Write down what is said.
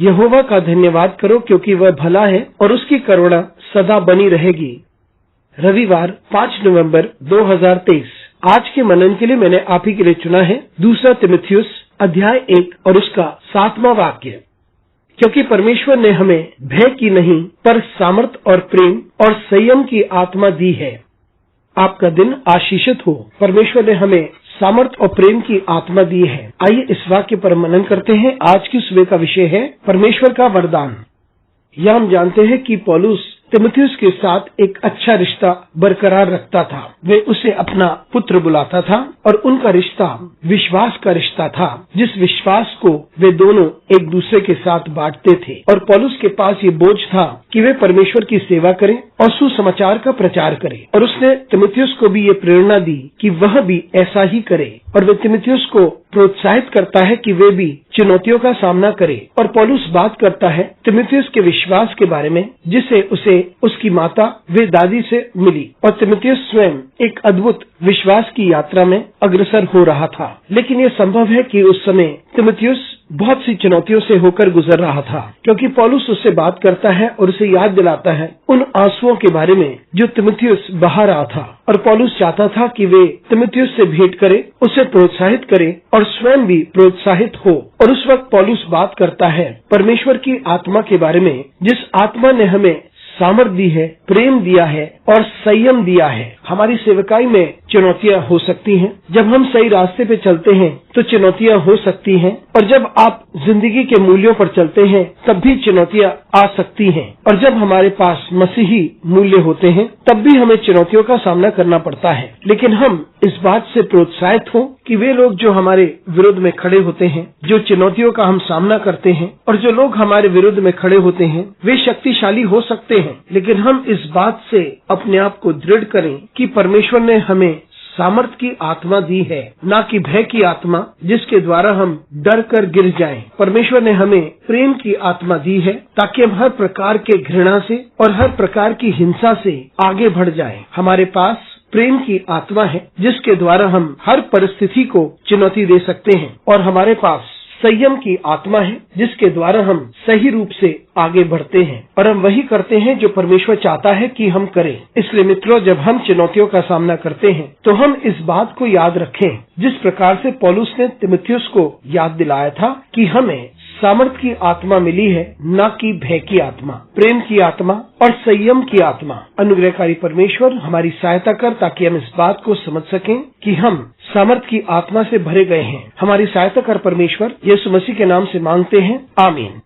यहोवा का धन्यवाद करो क्योंकि वह भला है और उसकी करुणा सदा बनी रहेगी। रविवार 5 नवंबर 2023। आज के मनन के लिए मैंने आप ही के लिए चुना है 2 तीमुथियुस अध्याय 1 और उसका 7वां वाक्य। क्योंकि परमेश्वर ने हमें भय की नहीं पर सामर्थ और प्रेम और संयम की आत्मा दी है। आपका दिन आशीषित हो। परमेश्वर ने हमें सामर्थ और प्रेम की आत्मा दी है। आइए इस वाक्य पर मनन करते हैं। आज की सुबह का विषय है परमेश्वर का वरदान। यह हम जानते हैं कि पौलुस तीमुथियुस के साथ एक अच्छा रिश्ता बरकरार रखता था। वे उसे अपना पुत्र बुलाता था और उनका रिश्ता विश्वास का रिश्ता था, जिस विश्वास को वे दोनों एक दूसरे के साथ बांटते थे। और पौलुस के पास ये बोझ था कि वे परमेश्वर की सेवा करें और सुसमाचार का प्रचार करें। और उसने तीमुथियुस को भी ये प्रेरणा दी कि वह भी ऐसा ही करे। और वे तीमुथियुस को प्रोत्साहित करता है कि वे भी चुनौतियों का सामना करे। और पौलुस बात करता है तीमुथियुस के विश्वास के बारे में, जिसे उसे उसकी माता वे दादी से मिली। और तीमुथियुस स्वयं एक अद्भुत विश्वास की यात्रा में अग्रसर हो रहा था। लेकिन यह संभव है कि उस समय तीमुथियुस बहुत सी चुनौतियों से होकर गुजर रहा था, क्योंकि पौलुस उससे बात करता है और उसे याद दिलाता है उन आंसुओं के बारे में जो तीमुथियुस बहा रहा था। और पौलुस चाहता था कि वे तीमुथियुस से भेंट करे, उसे प्रोत्साहित करे और स्वयं भी प्रोत्साहित हो। और उस वक्त पौलुस बात करता है परमेश्वर की आत्मा के बारे में, जिस आत्मा ने हमें सामर्थ दी है, प्रेम दिया है और संयम दिया है। हमारी सेवकाई में चुनौतियां हो सकती हैं। जब हम सही रास्ते पे चलते हैं तो चुनौतियां हो सकती हैं, और जब आप जिंदगी के मूल्यों पर चलते हैं तब भी चुनौतियां आ सकती हैं। और जब हमारे पास मसीही मूल्य होते हैं तब भी हमें चुनौतियों का सामना करना पड़ता है। लेकिन हम इस बात से प्रोत्साहित हो कि वे लोग जो हमारे विरुद्ध में खड़े होते हैं, जो चुनौतियों का हम सामना करते हैं, और जो लोग हमारे विरुद्ध में खड़े होते हैं, वे शक्तिशाली हो सकते हैं। लेकिन हम इस बात से अपने आप को दृढ़ करें कि परमेश्वर ने हमें सामर्थ की आत्मा दी है, ना कि भय की आत्मा जिसके द्वारा हम डर कर गिर जाएं। परमेश्वर ने हमें प्रेम की आत्मा दी है ताकि हम हर प्रकार के घृणा से और हर प्रकार की हिंसा से आगे बढ़ जाएं। हमारे पास प्रेम की आत्मा है जिसके द्वारा हम हर परिस्थिति को चुनौती दे सकते हैं। और हमारे पास संयम की आत्मा है जिसके द्वारा हम सही रूप से आगे बढ़ते हैं, और हम वही करते हैं जो परमेश्वर चाहता है कि हम करें। इसलिए मित्रों, जब हम चुनौतियों का सामना करते हैं तो हम इस बात को याद रखें, जिस प्रकार से पौलुस ने तीमुथियुस को याद दिलाया था कि हमें सामर्थ की आत्मा मिली है, न कि भय की आत्मा, प्रेम की आत्मा और संयम की आत्मा। अनुग्रहकारी परमेश्वर हमारी सहायता कर ताकि हम इस बात को समझ सकें कि हम सामर्थ की आत्मा से भरे गए हैं। हमारी सहायता कर परमेश्वर, यीशु मसीह के नाम से मांगते हैं, आमीन।